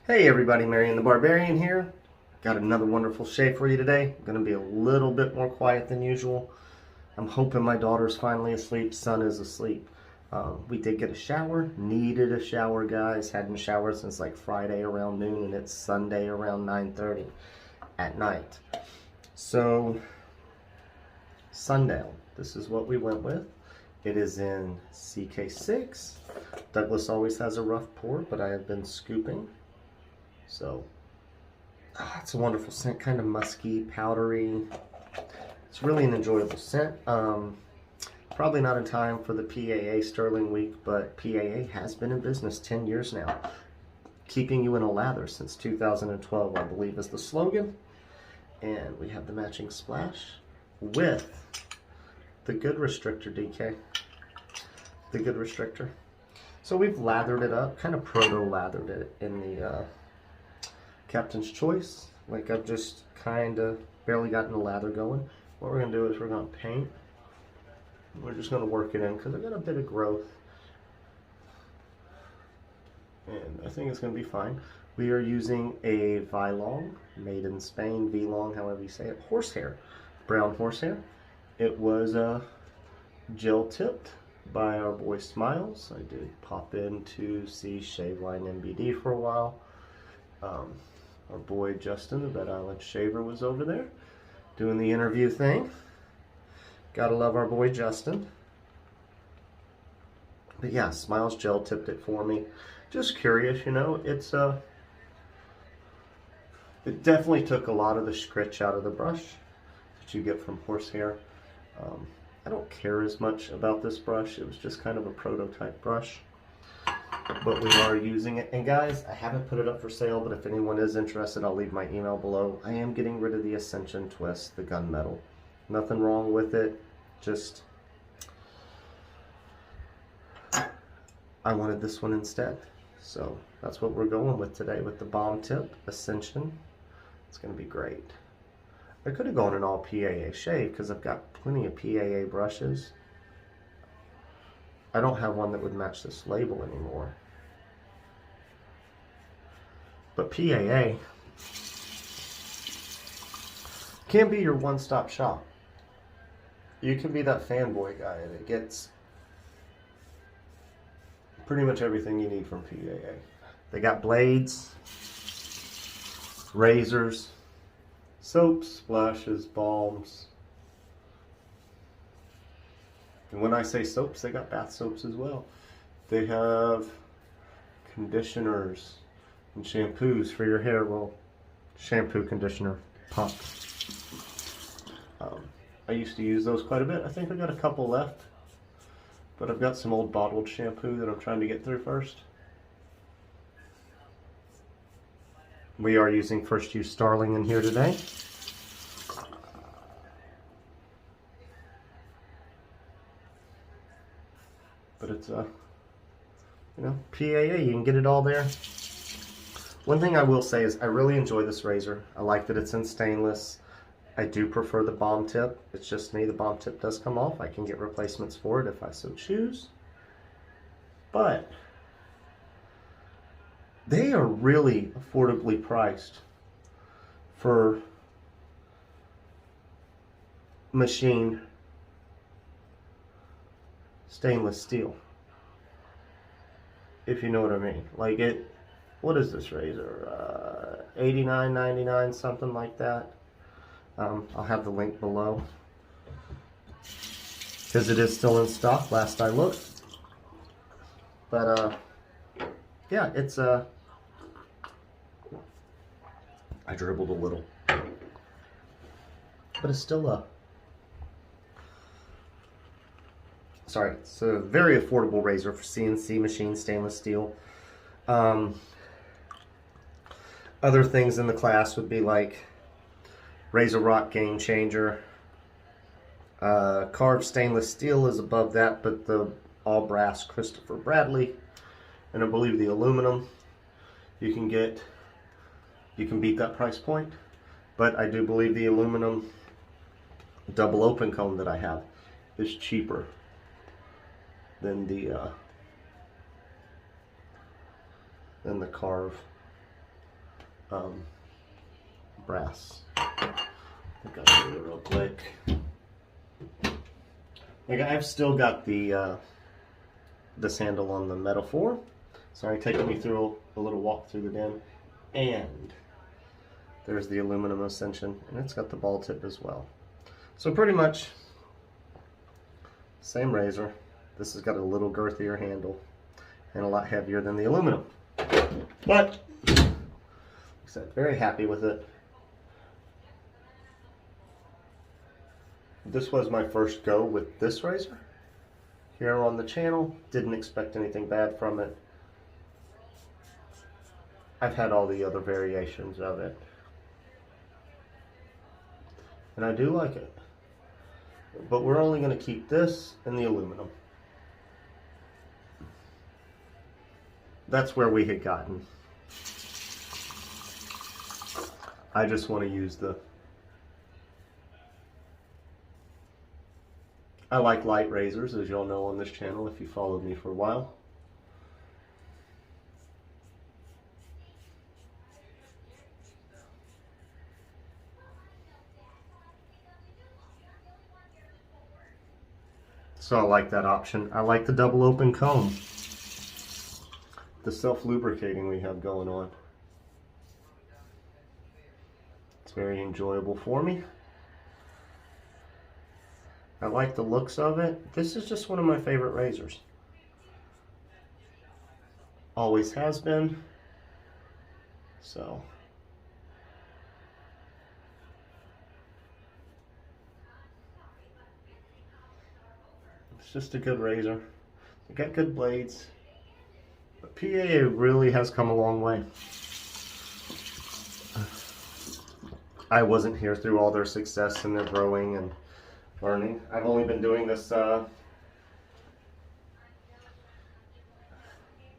Hey everybody, Marion the Barbarian here. Got another wonderful shave for you today. Gonna be a little bit more quiet than usual. I'm hoping my daughter's finally asleep, son is asleep. We did get a shower, needed a shower guys. Hadn't showered since like Friday around noon and it's Sunday around 9:30 at night. So, Sundown, this is what we went with. It is in CK6. Douglas always has a rough pour, but I have been scooping. So, it's a wonderful scent, kind of musky, powdery. It's really an enjoyable scent. Probably not in time for the PAA Sterling Week, but PAA has been in business 10 years now. Keeping you in a lather since 2012, I believe, is the slogan. And we have the matching splash with the good restrictor, DK. The good restrictor. So we've lathered it up, kind of proto-lathered it in the Captain's Choice. Like I've just kind of barely gotten the lather going. What we're going to do is we're going to paint. We're just going to work it in because I've got a bit of growth. And I think it's going to be fine. We are using a VieLong, made in Spain, VieLong, however you say it, horsehair, brown horsehair. It was gel tipped by our boy Smiles. I did pop in to see Shave Line MBD for a while. Our boy Justin, the Red Island Shaver, was over there doing the interview thing. Gotta love our boy Justin. But yeah, Smiles gel tipped it for me. Just curious, you know, it definitely took a lot of the scritch out of the brush that you get from horsehair. I don't care as much about this brush. It was just kind of a prototype brush. But we are using it. And guys, I haven't put it up for sale, but if anyone is interested, I'll leave my email below. I am getting rid of the Ascension twist, the gunmetal. Nothing wrong with it. Just, I wanted this one instead. So that's what we're going with today with the bomb tip Ascension. It's going to be great. I could have gone an all PAA shave because I've got plenty of PAA brushes. I don't have one that would match this label anymore. But PAA can be your one-stop shop. You can be that fanboy guy that gets pretty much everything you need from PAA. They got blades, razors, soaps, splashes, balms. And when I say soaps, they got bath soaps as well. They have conditioners and shampoos for your hair. Well, shampoo, conditioner, pump. I used to use those quite a bit. I think I got a couple left. But I've got some old bottled shampoo that I'm trying to get through first. We are using First Use Starling in here today. But it's you know, PAA, you can get it all there. One thing I will say is I really enjoy this razor. I like that it's in stainless. I do prefer the bomb tip. It's just me, the bomb tip does come off. I can get replacements for it if I so choose. But they are really affordably priced for machine stainless steel, if you know what I mean. Like it, what is this razor? $89.99, something like that. I'll have the link below because it is still in stock last I looked. But yeah, it's I dribbled a little, but it's still sorry, it's a very affordable razor for CNC machine stainless steel. Other things in the class would be like Razor Rock Game Changer. Carved stainless steel is above that, but the all brass Christopher Bradley, and I believe the aluminum, you can beat that price point. But I do believe the aluminum double open cone that I have is cheaper than the carve brass. I think I'll do it real quick. Like, I've still got the this handle on the metal 4. Sorry, taking me through a little walk through the den. And there's the aluminum Ascension, and it's got the ball tip as well. So pretty much same razor. This has got a little girthier handle and a lot heavier than the aluminum. But like I said, very happy with it. This was my first go with this razor here on the channel. Didn't expect anything bad from it. I've had all the other variations of it, and I do like it. But we're only going to keep this and the aluminum. That's where we had gotten. I just want to use the... I like light razors, as y'all know on this channel if you followed me for a while. So I like that option. I like the double open comb. The self-lubricating we have going on. It's very enjoyable for me. I like the looks of it. This is just one of my favorite razors. Always has been. So. It's just a good razor. They got good blades. But PAA really has come a long way. I wasn't here through all their success and their growing and learning. I've only been doing this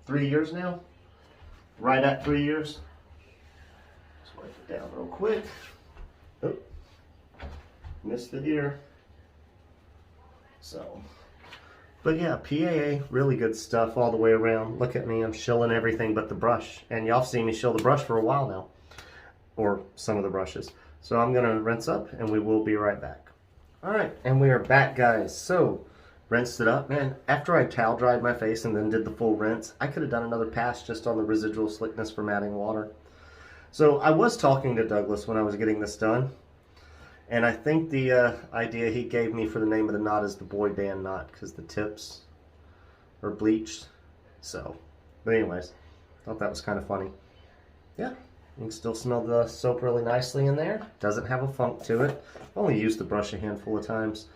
3 years now. Right at 3 years. Let's wipe it down real quick. Oh, missed it here. So, but yeah, PAA, really good stuff all the way around. Look at me, I'm shilling everything but the brush. And y'all have seen me shill the brush for a while now. Or some of the brushes. So I'm gonna rinse up and we will be right back. Alright, and we are back, guys. So, rinsed it up. Man, after I towel dried my face and then did the full rinse, I could have done another pass just on the residual slickness from adding water. So I was talking to Douglas when I was getting this done. And I think the idea he gave me for the name of the knot is the boy band knot, because the tips are bleached. So, but anyways, thought that was kind of funny. Yeah, you can still smell the soap really nicely in there. Doesn't have a funk to it. I've only used the brush a handful of times.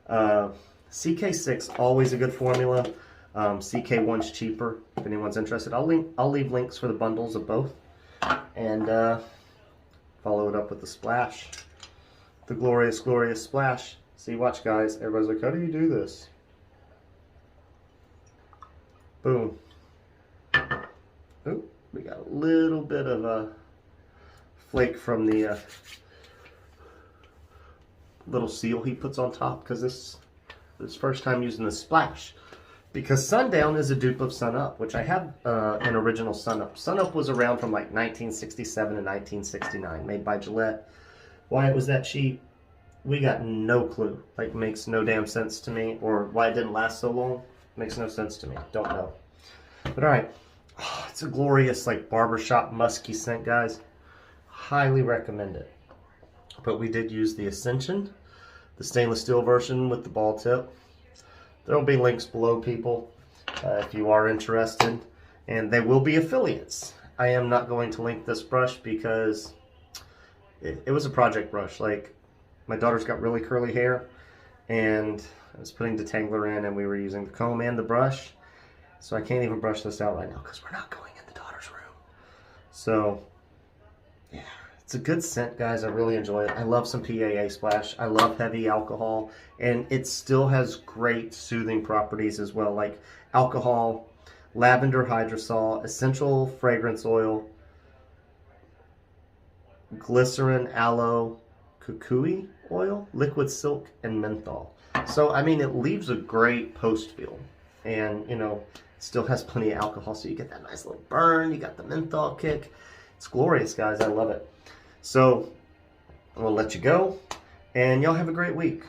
CK6, always a good formula. CK1's cheaper, if anyone's interested. I'll leave links for the bundles of both. And follow it up with the splash. The glorious, glorious splash. See, watch, guys. Everybody's like, how do you do this? Boom. Oop, we got a little bit of a flake from the little seal he puts on top, because this is first time using the splash. Because Sundown is a dupe of Sun Up, which I have an original Sun Up. Sun Up was around from like 1967 to 1969, made by Gillette. Why it was that cheap, we got no clue. Like, makes no damn sense to me. Or why it didn't last so long, makes no sense to me. Don't know. But alright, oh, it's a glorious, like, barbershop musky scent, guys. Highly recommend it. But we did use the Ascension, the stainless steel version with the ball tip. There will be links below, people, if you are interested. And they will be affiliates. I am not going to link this brush because it was a project brush. Like, my daughter's got really curly hair, and I was putting detangler in, and we were using the comb and the brush. So I can't even brush this out right now because we're not going in the daughter's room. So, yeah, it's a good scent, guys. I really enjoy it. I love some PAA splash. I love heavy alcohol, and it still has great soothing properties as well, like alcohol, lavender hydrosol, essential fragrance oil, glycerin, aloe, kukui oil, liquid silk, and menthol. So, I mean, it leaves a great post feel. And, you know, it still has plenty of alcohol, so you get that nice little burn. You got the menthol kick. It's glorious, guys. I love it. So we'll let you go, and y'all have a great week.